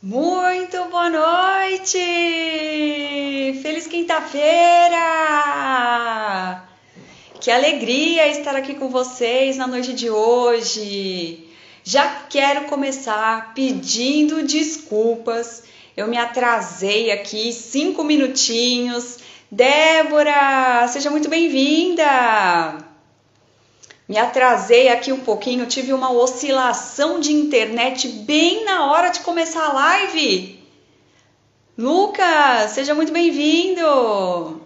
Muito boa noite! Feliz quinta-feira! Que alegria estar aqui com vocês na noite de hoje. Já quero começar pedindo desculpas. Eu me atrasei aqui 5 minutinhos. Débora, seja muito bem-vinda! Me atrasei aqui um pouquinho, tive uma oscilação de internet bem na hora de começar a live. Lucas, seja muito bem-vindo.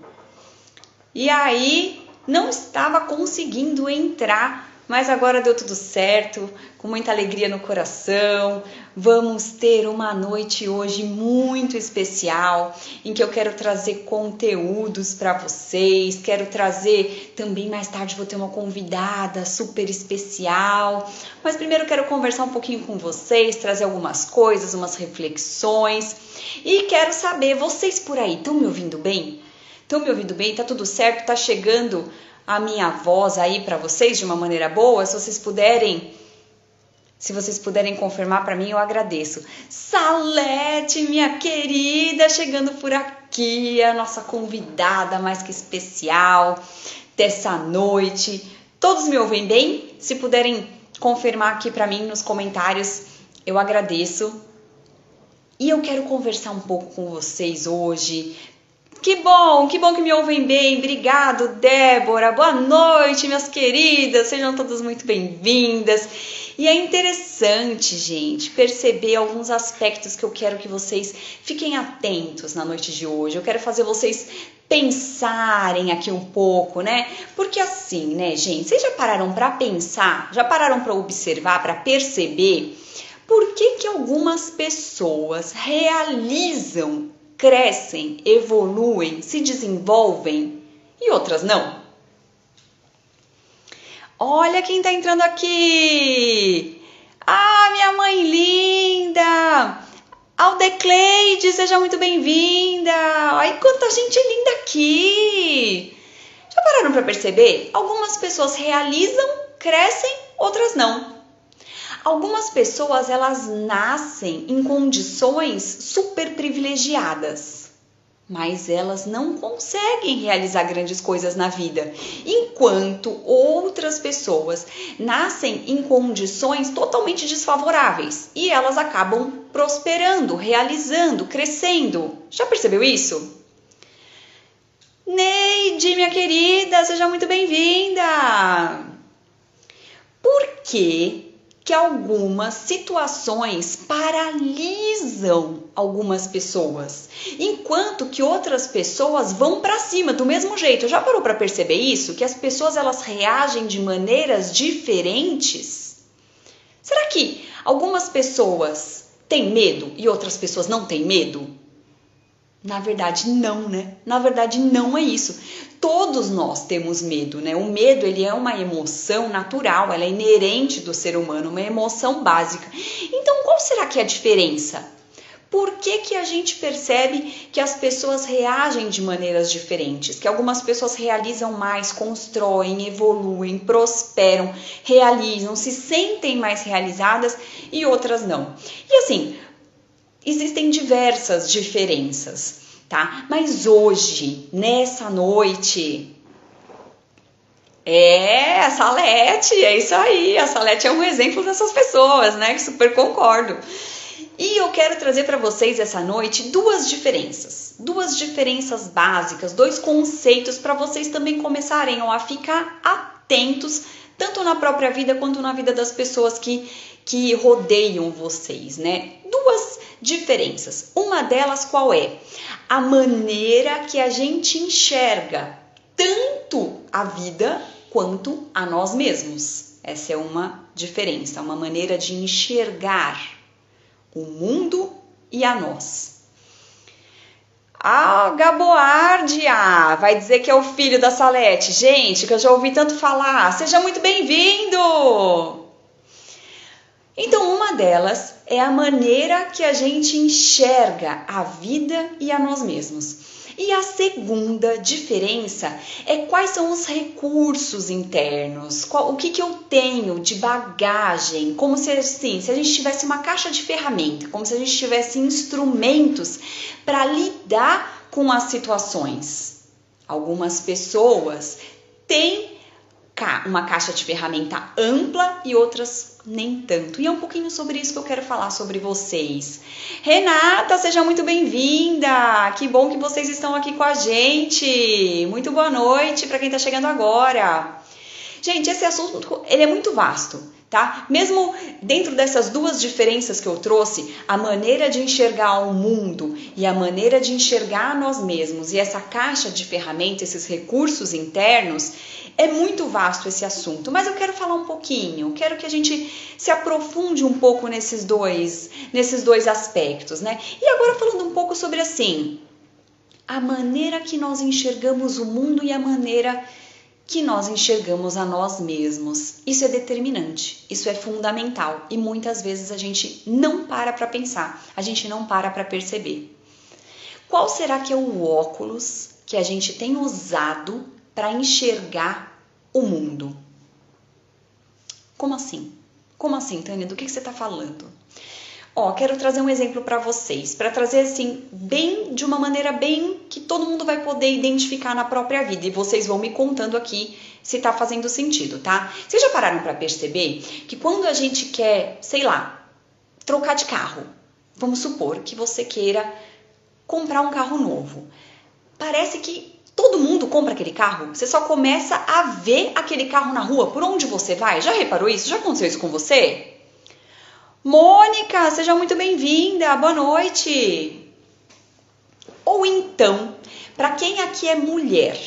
E aí, não estava conseguindo entrar, mas agora deu tudo certo, com muita alegria no coração. Vamos ter uma noite hoje muito especial, em que eu quero trazer conteúdos para vocês, quero trazer também mais tarde, vou ter uma convidada super especial, mas primeiro quero conversar um pouquinho com vocês, trazer algumas coisas, umas reflexões, e quero saber, vocês por aí, estão me ouvindo bem? Estão me ouvindo bem? Tá tudo certo? Tá chegando a minha voz aí para vocês de uma maneira boa? Se vocês puderem confirmar para mim, eu agradeço. Salete, minha querida, chegando por aqui, a nossa convidada mais que especial dessa noite. Todos me ouvem bem? Se puderem confirmar aqui para mim nos comentários, eu agradeço. E eu quero conversar um pouco com vocês hoje. Que bom que me ouvem bem. Obrigado, Débora. Boa noite, minhas queridas. Sejam todas muito bem-vindas. E é interessante, gente, perceber alguns aspectos que eu quero que vocês fiquem atentos na noite de hoje. Eu quero fazer vocês pensarem aqui um pouco, né? Porque assim, né, gente, vocês já pararam para pensar? Já pararam para observar, para perceber por que algumas pessoas realizam, crescem, evoluem, se desenvolvem e outras não? Olha quem tá entrando aqui! Ah, minha mãe linda! Aldecleide, seja muito bem-vinda! Ai, quanta gente linda aqui! Já pararam para perceber? Algumas pessoas realizam, crescem, outras não. Algumas pessoas, elas nascem em condições super privilegiadas, mas elas não conseguem realizar grandes coisas na vida, enquanto outras pessoas nascem em condições totalmente desfavoráveis e elas acabam prosperando, realizando, crescendo. Já percebeu isso? Neide, minha querida, seja muito bem-vinda! Por que algumas situações paralisam algumas pessoas, enquanto que outras pessoas vão para cima do mesmo jeito? Já parou para perceber isso? Que as pessoas, elas reagem de maneiras diferentes? Será que algumas pessoas têm medo e outras pessoas não têm medo? Na verdade, não, né? Na verdade, não é isso. Todos nós temos medo, né? O medo, ele é uma emoção natural, ela é inerente do ser humano, uma emoção básica. Então, qual será que é a diferença? Por que a gente percebe que as pessoas reagem de maneiras diferentes? Que algumas pessoas realizam mais, constroem, evoluem, prosperam, realizam, se sentem mais realizadas e outras não. E assim, existem diversas diferenças, tá? Mas hoje, nessa noite, a Salete, é isso aí, a Salete é um exemplo dessas pessoas, né? Super concordo. E eu quero trazer para vocês essa noite duas diferenças básicas, dois conceitos para vocês também começarem a ficar atentos, tanto na própria vida quanto na vida das pessoas que rodeiam vocês, né? Duas diferenças. Uma delas qual é? A maneira que a gente enxerga tanto a vida quanto a nós mesmos. Essa é uma diferença, uma maneira de enxergar o mundo e a nós. Ah, Gaboardia, vai dizer que é o filho da Salete. Gente, que eu já ouvi tanto falar. Seja muito bem-vindo! Então, uma delas é a maneira que a gente enxerga a vida e a nós mesmos. E a segunda diferença é quais são os recursos internos, o que eu tenho de bagagem, como se assim, se a gente tivesse uma caixa de ferramentas, como se a gente tivesse instrumentos para lidar com as situações. Algumas pessoas têm uma caixa de ferramenta ampla e outras nem tanto. E é um pouquinho sobre isso que eu quero falar sobre vocês. Renata, seja muito bem-vinda! Que bom que vocês estão aqui com a gente! Muito boa noite para quem está chegando agora. Gente, esse assunto ele é muito vasto, tá? Mesmo dentro dessas duas diferenças que eu trouxe, a maneira de enxergar o mundo e a maneira de enxergar nós mesmos e essa caixa de ferramentas, esses recursos internos, é muito vasto esse assunto, mas eu quero falar um pouquinho, quero que a gente se aprofunde um pouco nesses dois aspectos, né? E agora falando um pouco sobre assim, a maneira que nós enxergamos o mundo e a maneira que nós enxergamos a nós mesmos. Isso é determinante, isso é fundamental e muitas vezes a gente não para pensar, a gente não para perceber. Qual será que é o óculos que a gente tem usado para enxergar o mundo? Como assim? Como assim, Tânia? Do que você está falando? Quero trazer um exemplo para vocês, para trazer assim, de uma maneira bem que todo mundo vai poder identificar na própria vida e vocês vão me contando aqui se está fazendo sentido, tá? Vocês já pararam para perceber que quando a gente quer, sei lá, trocar de carro, vamos supor que você queira comprar um carro novo, parece que todo mundo compra aquele carro, você só começa a ver aquele carro na rua, por onde você vai, já reparou isso? Já aconteceu isso com você? Mônica, seja muito bem-vinda, boa noite. Ou então, para quem aqui é mulher,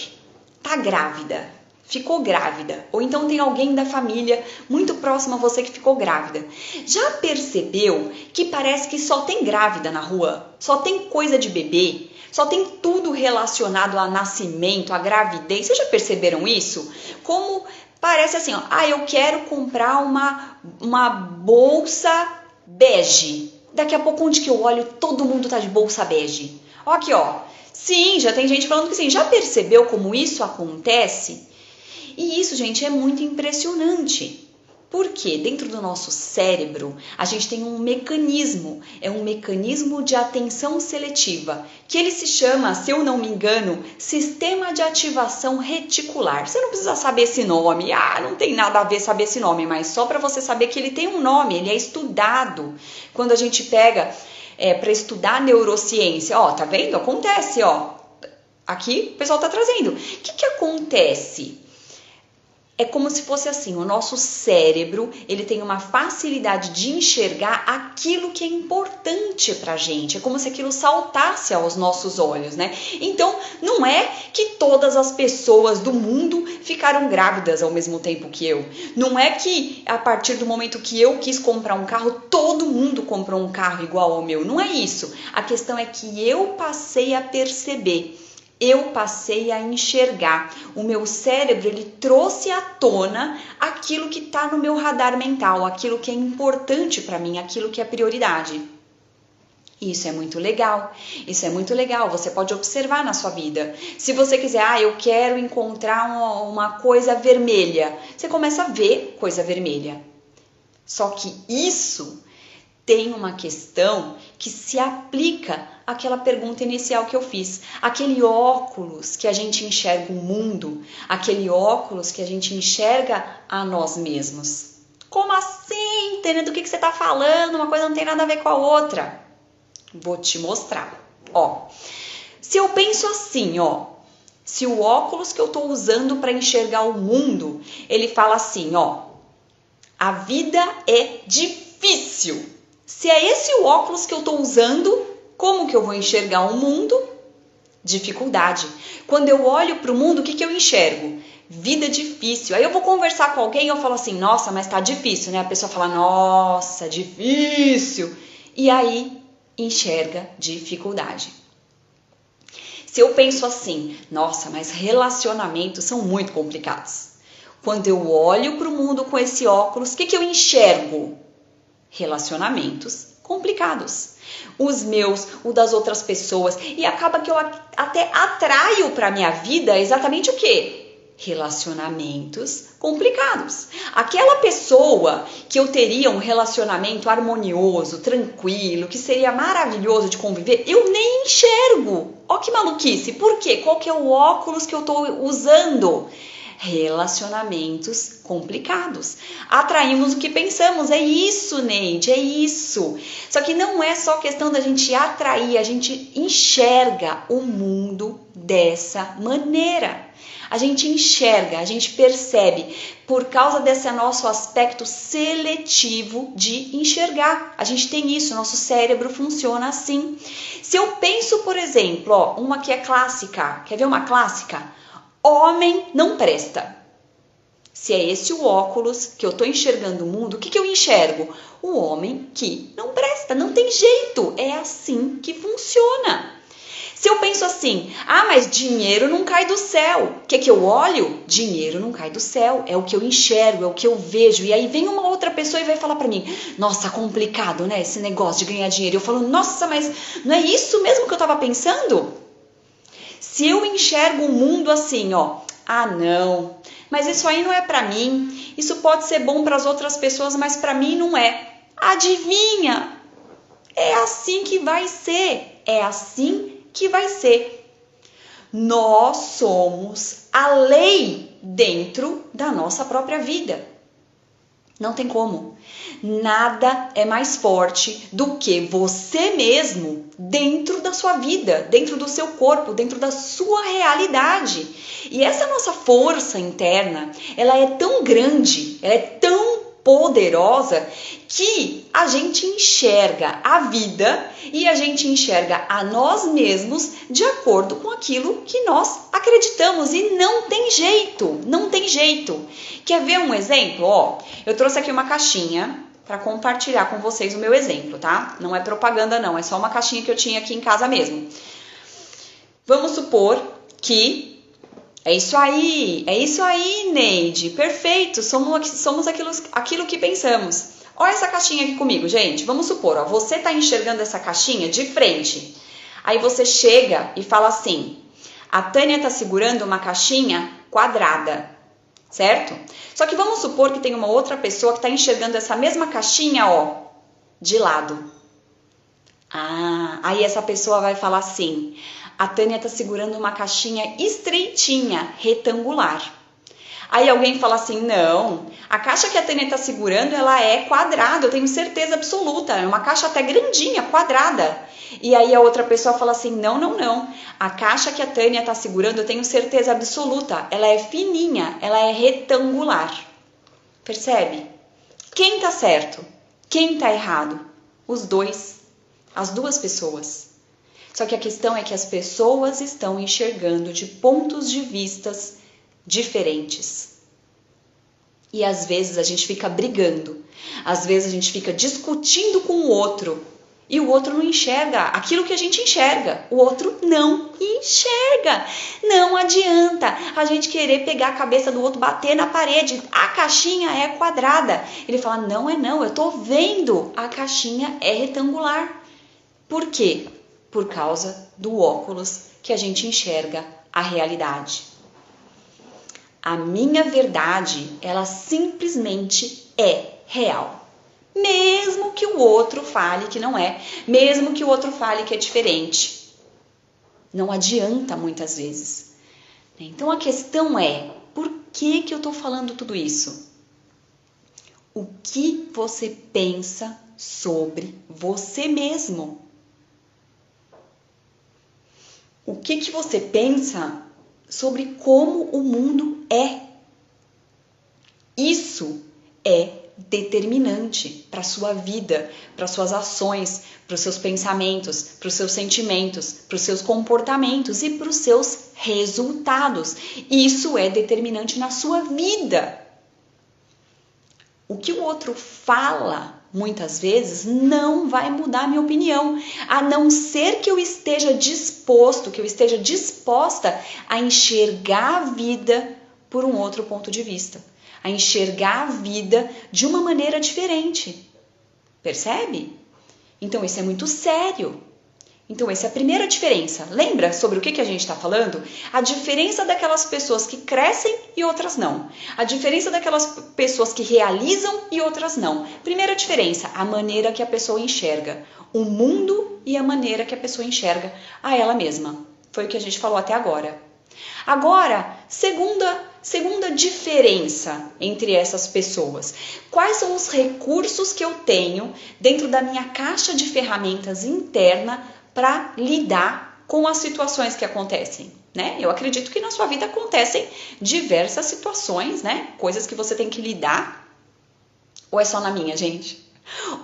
tá grávida, ficou grávida, ou então tem alguém da família muito próximo a você que ficou grávida. Já percebeu que parece que só tem grávida na rua? Só tem coisa de bebê? Só tem tudo relacionado a nascimento, a gravidez? Vocês já perceberam isso? Como parece assim, eu quero comprar uma bolsa bege. Daqui a pouco, onde que eu olho, todo mundo tá de bolsa bege. Ó aqui, ó. Sim, já tem gente falando que sim. Já percebeu como isso acontece? E isso, gente, é muito impressionante. Porque dentro do nosso cérebro, a gente tem um mecanismo, é um mecanismo de atenção seletiva, que ele se chama, se eu não me engano, Sistema de Ativação Reticular. Você não precisa saber esse nome, não tem nada a ver saber esse nome, mas só para você saber que ele tem um nome, ele é estudado. Quando a gente pega para estudar neurociência, tá vendo? Acontece, aqui o pessoal tá trazendo. O que acontece? É como se fosse assim, o nosso cérebro, ele tem uma facilidade de enxergar aquilo que é importante pra gente. É como se aquilo saltasse aos nossos olhos, né? Então, não é que todas as pessoas do mundo ficaram grávidas ao mesmo tempo que eu. Não é que a partir do momento que eu quis comprar um carro, todo mundo comprou um carro igual ao meu. Não é isso. A questão é que eu passei a perceber. Eu passei a enxergar. O meu cérebro, ele trouxe à tona aquilo que está no meu radar mental, aquilo que é importante para mim, aquilo que é prioridade. Isso é muito legal. Isso é muito legal. Você pode observar na sua vida. Se você quiser, eu quero encontrar uma coisa vermelha. Você começa a ver coisa vermelha. Só que isso tem uma questão que se aplica àquela pergunta inicial que eu fiz. Aquele óculos que a gente enxerga o mundo, aquele óculos que a gente enxerga a nós mesmos. Como assim, Tânia? Do que você está falando? Uma coisa não tem nada a ver com a outra. Vou te mostrar. Se eu penso assim, se o óculos que eu estou usando para enxergar o mundo, ele fala assim, a vida é difícil. Se é esse o óculos que eu estou usando, como que eu vou enxergar o mundo? Dificuldade. Quando eu olho para o mundo, o que eu enxergo? Vida difícil. Aí eu vou conversar com alguém e eu falo assim, nossa, mas tá difícil, né? A pessoa fala, nossa, difícil. E aí enxerga dificuldade. Se eu penso assim, nossa, mas relacionamentos são muito complicados. Quando eu olho para o mundo com esse óculos, o que eu enxergo? Relacionamentos complicados. Os meus, o das outras pessoas. E acaba que eu até atraio para minha vida exatamente o quê? Relacionamentos complicados. Aquela pessoa que eu teria um relacionamento harmonioso, tranquilo, que seria maravilhoso de conviver, eu nem enxergo. Ó que maluquice. Por quê? Qual que é o óculos que eu estou usando? Relacionamentos complicados. Atraímos o que pensamos. É isso, Neide, é isso. Só que não é só questão da gente atrair, a gente enxerga o mundo dessa maneira. A gente enxerga, a gente percebe por causa desse nosso aspecto seletivo de enxergar. A gente tem isso, nosso cérebro funciona assim. Se eu penso, por exemplo, ó, uma que é clássica, quer ver uma clássica? Homem não presta. Se é esse o óculos que eu estou enxergando o mundo, o que eu enxergo? O homem que não presta, não tem jeito, é assim que funciona. Se eu penso assim, mas dinheiro não cai do céu. O que eu olho? Dinheiro não cai do céu. É o que eu enxergo, é o que eu vejo. E aí vem uma outra pessoa e vai falar pra mim, nossa, complicado, né? Esse negócio de ganhar dinheiro. Eu falo, nossa, mas não é isso mesmo que eu tava pensando? Se eu enxergo o mundo assim, ó, não, mas isso aí não é pra mim. Isso pode ser bom para as outras pessoas, mas pra mim não é. Adivinha? É assim que vai ser. É assim que vai ser. Nós somos a lei dentro da nossa própria vida. Não tem como. Nada é mais forte do que você mesmo dentro da sua vida, dentro do seu corpo, dentro da sua realidade. E essa nossa força interna, ela é tão grande, ela é tão poderosa que a gente enxerga a vida e a gente enxerga a nós mesmos de acordo com aquilo que nós acreditamos e não tem jeito, não tem jeito. Quer ver um exemplo? Ó, eu trouxe aqui uma caixinha para compartilhar com vocês o meu exemplo, tá? Não é propaganda não, é só uma caixinha que eu tinha aqui em casa mesmo. Vamos supor que é isso aí, Neide, perfeito, somos aquilo que pensamos. Olha essa caixinha aqui comigo, gente, vamos supor, ó, você tá enxergando essa caixinha de frente, aí você chega e fala assim, a Tânia tá segurando uma caixinha quadrada, certo? Só que vamos supor que tem uma outra pessoa que tá enxergando essa mesma caixinha, ó, de lado. Aí essa pessoa vai falar assim, a Tânia tá segurando uma caixinha estreitinha, retangular. Aí alguém fala assim, não, a caixa que a Tânia tá segurando, ela é quadrada, eu tenho certeza absoluta, é uma caixa até grandinha, quadrada. E aí a outra pessoa fala assim, não, a caixa que a Tânia tá segurando, eu tenho certeza absoluta, ela é fininha, ela é retangular. Percebe? Quem tá certo? Quem tá errado? Os dois, as duas pessoas. Só que a questão é que as pessoas estão enxergando de pontos de vistas diferentes. E às vezes a gente fica brigando, às vezes a gente fica discutindo com o outro e o outro não enxerga aquilo que a gente enxerga, o outro não enxerga. Não adianta a gente querer pegar a cabeça do outro, bater na parede, a caixinha é quadrada. Ele fala, não é não, eu tô vendo, a caixinha é retangular. Por quê? Por causa do óculos que a gente enxerga a realidade. A minha verdade, ela simplesmente é real. Mesmo que o outro fale que não é, mesmo que o outro fale que é diferente. Não adianta muitas vezes. Então a questão é, por que eu estou falando tudo isso? O que você pensa sobre você mesmo? O que você pensa sobre como o mundo é? Isso é determinante para a sua vida, para suas ações, para os seus pensamentos, para os seus sentimentos, para os seus comportamentos e para os seus resultados. Isso é determinante na sua vida. O que o outro fala, muitas vezes, não vai mudar a minha opinião, a não ser que eu esteja disposto, que eu esteja disposta a enxergar a vida por um outro ponto de vista, a enxergar a vida de uma maneira diferente. Percebe? Então, isso é muito sério. Então, essa é a primeira diferença. Lembra sobre o que a gente está falando? A diferença daquelas pessoas que crescem e outras não. A diferença daquelas pessoas que realizam e outras não. Primeira diferença, a maneira que a pessoa enxerga o mundo e a maneira que a pessoa enxerga a ela mesma. Foi o que a gente falou até agora. Agora, segunda diferença entre essas pessoas. Quais são os recursos que eu tenho dentro da minha caixa de ferramentas interna para lidar com as situações que acontecem, né? Eu acredito que na sua vida acontecem diversas situações, né? Coisas que você tem que lidar. Ou é só na minha, gente?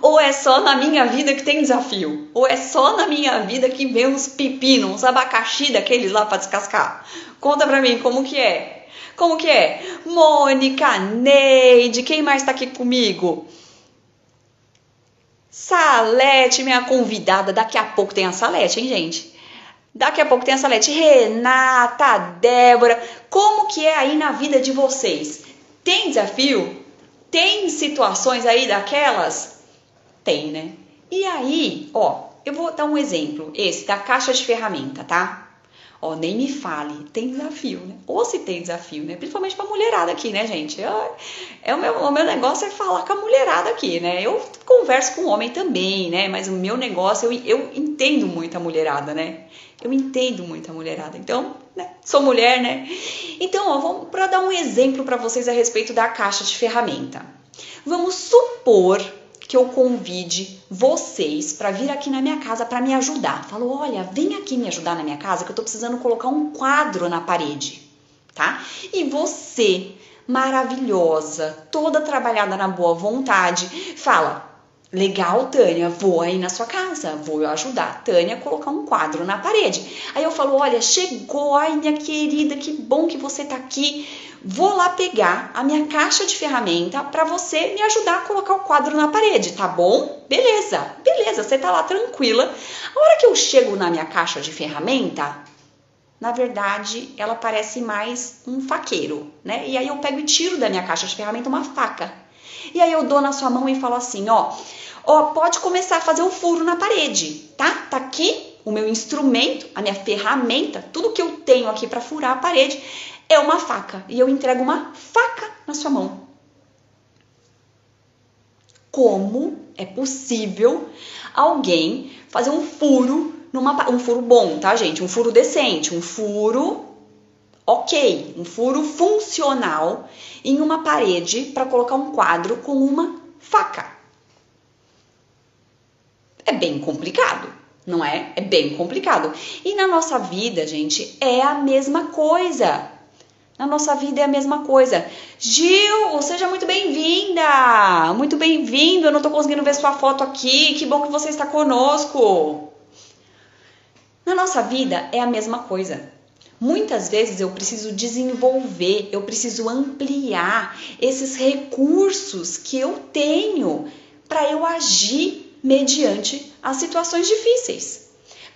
Ou é só na minha vida que tem desafio? Ou é só na minha vida que vem uns pepinos, uns abacaxi daqueles lá para descascar? Conta pra mim, como que é? Como que é? Mônica, Neide, quem mais tá aqui comigo? Salete, minha convidada. Daqui a pouco tem a Salete, hein, gente? Daqui a pouco tem a Salete. Renata, Débora. Como que é aí na vida de vocês? Tem desafio? Tem situações aí daquelas? Tem, né? E aí, ó, eu vou dar um exemplo. Esse da caixa de ferramenta, tá? Ó, nem me fale, tem desafio, né? Ou se tem desafio, né? Principalmente pra mulherada aqui, né, gente? O meu negócio é falar com a mulherada aqui, né? Eu converso com o homem também, né? Mas o meu negócio, eu entendo muito a mulherada, né? Eu entendo muito a mulherada. Então, né? Sou mulher, né? Então, ó, vamos para dar um exemplo para vocês a respeito da caixa de ferramenta. Vamos supor que eu convide vocês para vir aqui na minha casa para me ajudar. Falo, olha, vem aqui me ajudar na minha casa que eu tô precisando colocar um quadro na parede, tá? E você, maravilhosa, toda trabalhada na boa vontade, fala, legal, Tânia, vou aí na sua casa, vou ajudar a Tânia a colocar um quadro na parede. Aí eu falo, olha, chegou, ai minha querida, que bom que você tá aqui. Vou lá pegar a minha caixa de ferramenta para você me ajudar a colocar o quadro na parede, tá bom? Beleza, você tá lá tranquila. A hora que eu chego na minha caixa de ferramenta, na verdade, ela parece mais um faqueiro, né? E aí eu pego e tiro da minha caixa de ferramenta uma faca. E aí eu dou na sua mão e falo assim, ó, pode começar a fazer um furo na parede, tá? Tá aqui o meu instrumento, a minha ferramenta, tudo que eu tenho aqui para furar a parede é uma faca. E eu entrego uma faca na sua mão. Como é possível alguém fazer um furo um furo bom, tá, gente? Um furo decente, um furo ok, um furo funcional em uma parede para colocar um quadro com uma faca. É bem complicado, não é? É bem complicado. E na nossa vida, gente, é a mesma coisa. Na nossa vida é a mesma coisa. Gil, seja muito bem-vinda! Muito bem-vindo! Eu não tô conseguindo ver sua foto aqui. Que bom que você está conosco. Na nossa vida é a mesma coisa. Muitas vezes eu preciso desenvolver, eu preciso ampliar esses recursos que eu tenho para eu agir mediante as situações difíceis.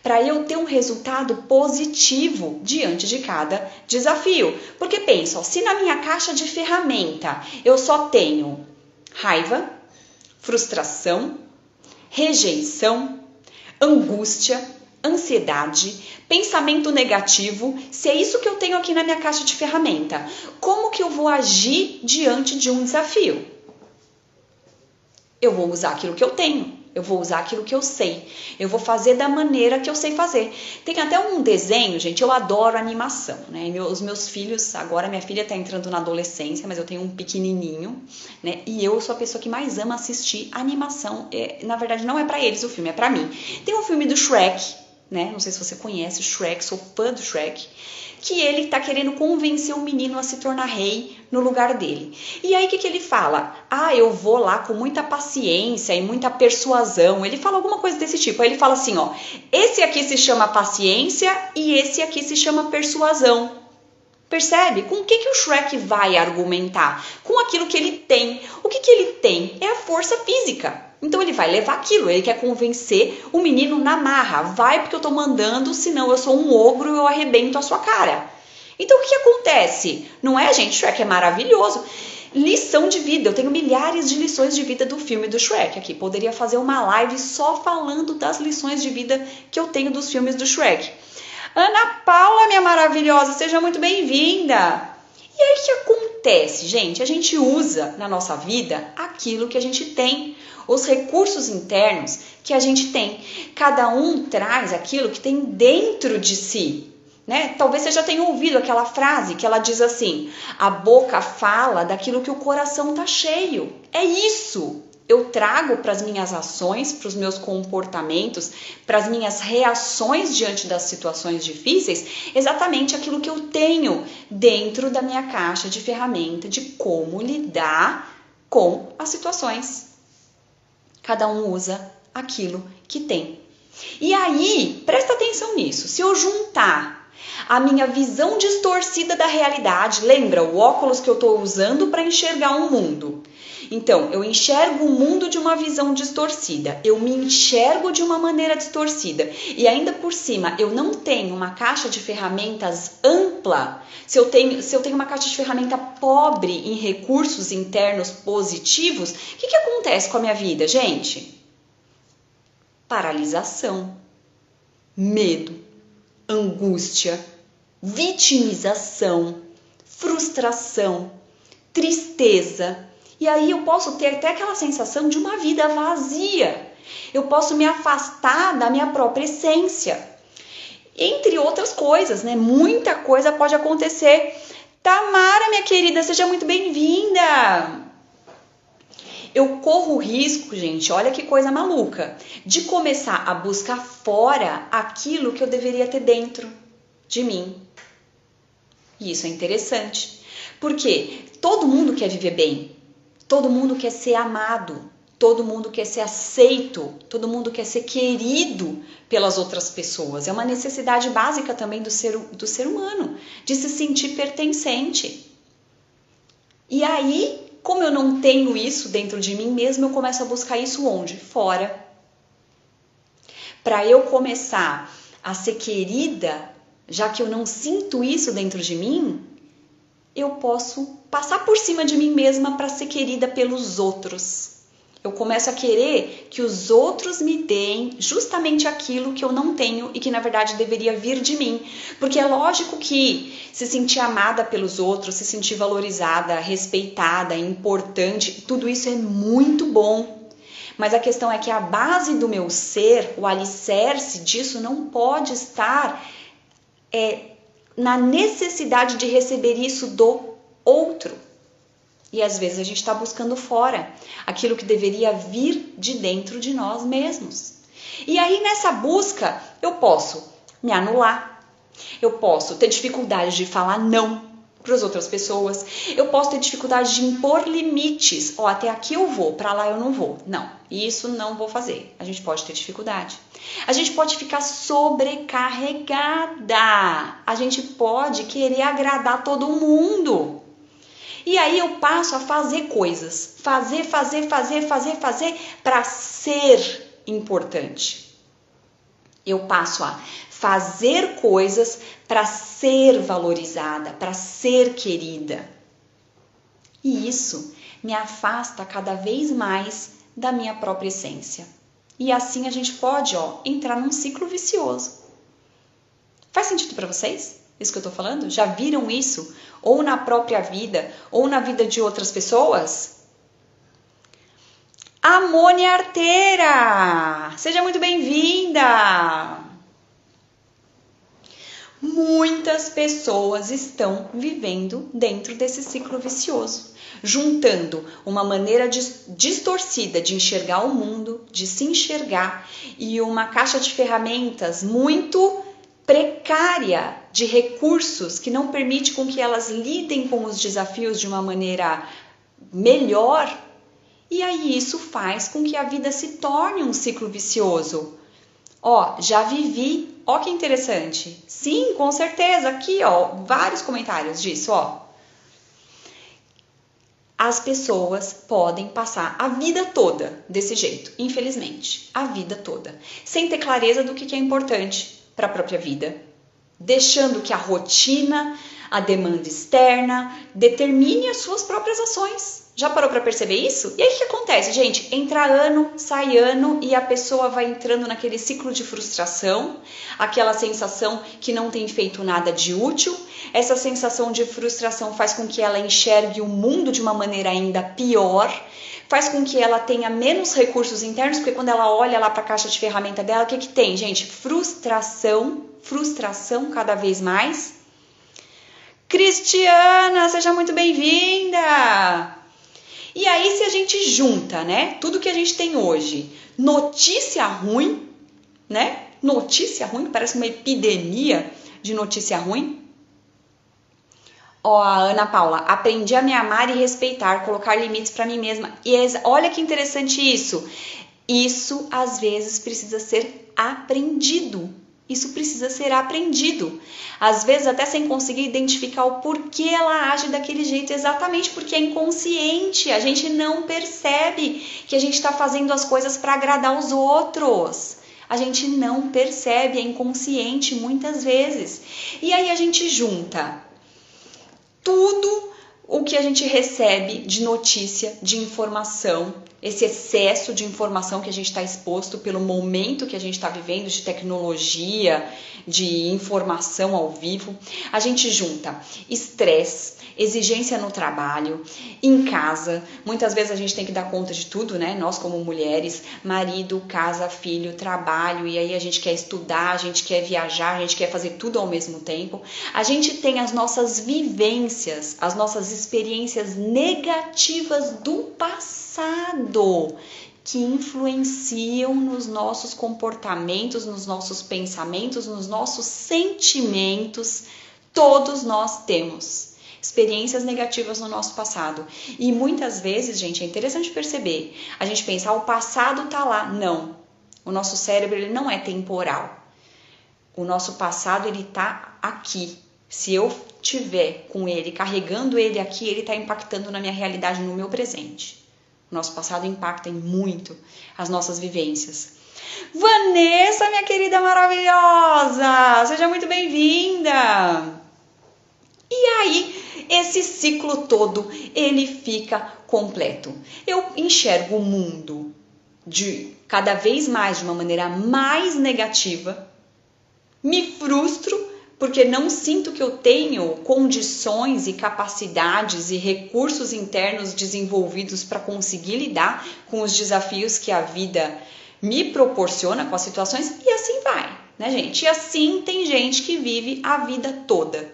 Para eu ter um resultado positivo diante de cada desafio. Porque pensa, ó, se na minha caixa de ferramenta eu só tenho raiva, frustração, rejeição, angústia, ansiedade, pensamento negativo, se é isso que eu tenho aqui na minha caixa de ferramenta, como que eu vou agir diante de um desafio? Eu vou usar aquilo que eu tenho. Eu vou usar aquilo que eu sei. Eu vou fazer da maneira que eu sei fazer. Tem até um desenho, gente, eu adoro animação, né? Os meus filhos, agora minha filha tá entrando na adolescência, mas eu tenho um pequenininho, né? E eu sou a pessoa que mais ama assistir animação. Na verdade, não é pra eles o filme, é pra mim. Tem um filme do Shrek, né? Não sei se você conhece o Shrek, sou fã do Shrek. Que ele tá querendo convencer o menino a se tornar rei no lugar dele. E aí o que ele fala? Eu vou lá com muita paciência e muita persuasão. Ele fala alguma coisa desse tipo. Aí ele fala assim, ó, esse aqui se chama paciência e esse aqui se chama persuasão. Percebe? Com o que o Shrek vai argumentar? Com aquilo que ele tem. O que ele tem? É a força física. Então ele vai levar aquilo, ele quer convencer o menino na marra. Vai porque eu tô mandando, senão eu sou um ogro e eu arrebento a sua cara. Então o que acontece? Não é, gente? Shrek é maravilhoso. lição de vida. Eu tenho milhares de lições de vida do filme do Shrek aqui. Poderia fazer uma live só falando das lições de vida que eu tenho dos filmes do Shrek. Ana Paula, minha maravilhosa, seja muito bem-vinda. E aí o que acontece, gente? A gente usa na nossa vida aquilo que a gente tem, os recursos internos que a gente tem. Cada um traz aquilo que tem dentro de si. Né? Talvez você já tenha ouvido aquela frase que ela diz assim: a boca fala daquilo que o coração está cheio. É isso. Eu trago para as minhas ações, para os meus comportamentos, para as minhas reações diante das situações difíceis, exatamente aquilo que eu tenho dentro da minha caixa de ferramenta de como lidar com as situações. Cada um usa aquilo que tem. E aí, presta atenção nisso. Se eu juntar a minha visão distorcida da realidade, lembra o óculos que eu estou usando para enxergar um mundo? Então, eu enxergo o mundo de uma visão distorcida, eu me enxergo de uma maneira distorcida e ainda por cima eu não tenho uma caixa de ferramentas ampla, se eu tenho uma caixa de ferramenta pobre em recursos internos positivos, o que acontece com a minha vida, gente? Paralisação, medo, angústia, vitimização, frustração, tristeza. E aí eu posso ter até aquela sensação de uma vida vazia. Eu posso me afastar da minha própria essência. Entre outras coisas, né? Muita coisa pode acontecer. Tamara, minha querida, seja muito bem-vinda. Eu corro o risco, gente, olha que coisa maluca, de começar a buscar fora aquilo que eu deveria ter dentro de mim. E isso é interessante, porque todo mundo quer viver bem, todo mundo quer ser amado, todo mundo quer ser aceito, todo mundo quer ser querido pelas outras pessoas. É uma necessidade básica também do ser humano, de se sentir pertencente. E aí, como eu não tenho isso dentro de mim mesmo, eu começo a buscar isso onde? Fora. Para eu começar a ser querida, já que eu não sinto isso dentro de mim, eu posso passar por cima de mim mesma para ser querida pelos outros. Eu começo a querer que os outros me deem justamente aquilo que eu não tenho e que na verdade deveria vir de mim. Porque é lógico que se sentir amada pelos outros, se sentir valorizada, respeitada, importante, tudo isso é muito bom. Mas a questão é que a base do meu ser, o alicerce disso não pode estar na necessidade de receber isso do outro. E às vezes a gente está buscando fora aquilo que deveria vir de dentro de nós mesmos. E aí nessa busca eu posso me anular, eu posso ter dificuldade de falar não para as outras pessoas, eu posso ter dificuldade de impor limites, até aqui eu vou, para lá eu não vou. Não, isso não vou fazer. A gente pode ter dificuldade. A gente pode ficar sobrecarregada. A gente pode querer agradar todo mundo. E aí eu passo a fazer coisas, fazer para ser importante. Eu passo a fazer coisas para ser valorizada, para ser querida. E isso me afasta cada vez mais da minha própria essência. E assim a gente pode, entrar num ciclo vicioso. Faz sentido para vocês? Isso que eu estou falando? Já viram isso? Ou na própria vida, ou na vida de outras pessoas? Amônia Arteira! Seja muito bem-vinda! Muitas pessoas estão vivendo dentro desse ciclo vicioso, juntando uma maneira distorcida de enxergar o mundo, de se enxergar, e uma caixa de ferramentas muito precária de recursos que não permite com que elas lidem com os desafios de uma maneira melhor. E aí isso faz com que a vida se torne um ciclo vicioso. Já vivi, que interessante. Sim, com certeza, aqui, vários comentários disso, As pessoas podem passar a vida toda desse jeito, infelizmente, a vida toda, sem ter clareza do que é importante para a própria vida, deixando que a rotina, a demanda externa, determine as suas próprias ações. Já parou para perceber isso? E aí o que acontece, gente? Entra ano, sai ano e a pessoa vai entrando naquele ciclo de frustração, aquela sensação que não tem feito nada de útil. Essa sensação de frustração faz com que ela enxergue o mundo de uma maneira ainda pior, faz com que ela tenha menos recursos internos, porque quando ela olha lá para a caixa de ferramenta dela, o que tem, gente? Frustração cada vez mais. Cristiana, seja muito bem-vinda! E aí, se a gente junta, né, tudo que a gente tem hoje, notícia ruim, né? Notícia ruim, parece uma epidemia de notícia ruim. Ó, a Ana Paula, aprendi a me amar e respeitar, colocar limites para mim mesma. E olha que interessante isso. Isso, às vezes, precisa ser aprendido. Isso precisa ser aprendido. Às vezes até sem conseguir identificar o porquê ela age daquele jeito, exatamente porque é inconsciente. A gente não percebe que a gente está fazendo as coisas para agradar os outros. A gente não percebe, é inconsciente muitas vezes. E aí a gente junta tudo o que a gente recebe de notícia, de informação, esse excesso de informação que a gente está exposto pelo momento que a gente está vivendo, de tecnologia, de informação ao vivo. A gente junta estresse, exigência no trabalho, em casa. Muitas vezes a gente tem que dar conta de tudo, né? Nós como mulheres, marido, casa, filho, trabalho, e aí a gente quer estudar, a gente quer viajar, a gente quer fazer tudo ao mesmo tempo. A gente tem as nossas vivências, as nossas experiências negativas do passado que influenciam nos nossos comportamentos, nos nossos pensamentos, nos nossos sentimentos. Todos nós temos experiências negativas no nosso passado. E muitas vezes, gente, é interessante perceber, a gente pensa, o passado tá lá. Não, o nosso cérebro ele não é temporal. O nosso passado ele tá aqui. Se eu tiver com ele, carregando ele aqui, ele tá impactando na minha realidade, no meu presente. O nosso passado impacta em muito as nossas vivências. Vanessa, minha querida maravilhosa, seja muito bem-vinda! E aí, esse ciclo todo, ele fica completo. Eu enxergo o mundo de cada vez mais de uma maneira mais negativa, me frustro porque não sinto que eu tenho condições e capacidades e recursos internos desenvolvidos para conseguir lidar com os desafios que a vida me proporciona, com as situações, e assim vai, né, gente? E assim tem gente que vive a vida toda,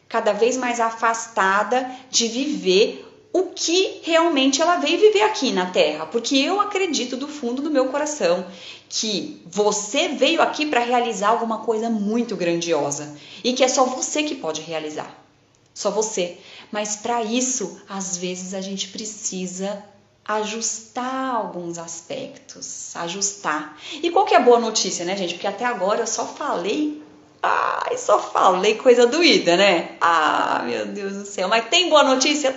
cada vez mais afastada de viver o que realmente ela veio viver aqui na Terra, porque eu acredito do fundo do meu coração que você veio aqui para realizar alguma coisa muito grandiosa e que é só você que pode realizar, só você. Mas para isso, às vezes a gente precisa ajustar alguns aspectos, ajustar. E qual que é a boa notícia, né, gente? Porque até agora eu só falei coisa doída, né? Meu Deus do céu. Mas tem boa notícia?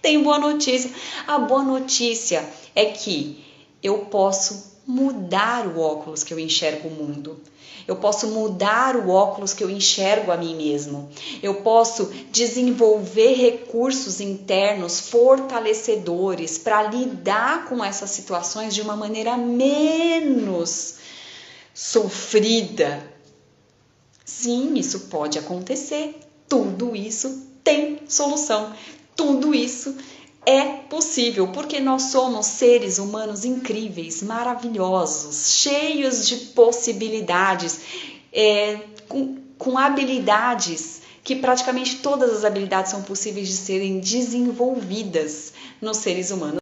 Tem boa notícia. A boa notícia é que eu posso mudar o óculos que eu enxergo o mundo. Eu posso mudar o óculos que eu enxergo a mim mesmo. Eu posso desenvolver recursos internos fortalecedores para lidar com essas situações de uma maneira menos sofrida. Sim, isso pode acontecer. Tudo isso tem solução. Tudo isso é possível, porque nós somos seres humanos incríveis, maravilhosos, cheios de possibilidades, com habilidades, que praticamente todas as habilidades são possíveis de serem desenvolvidas nos seres humanos.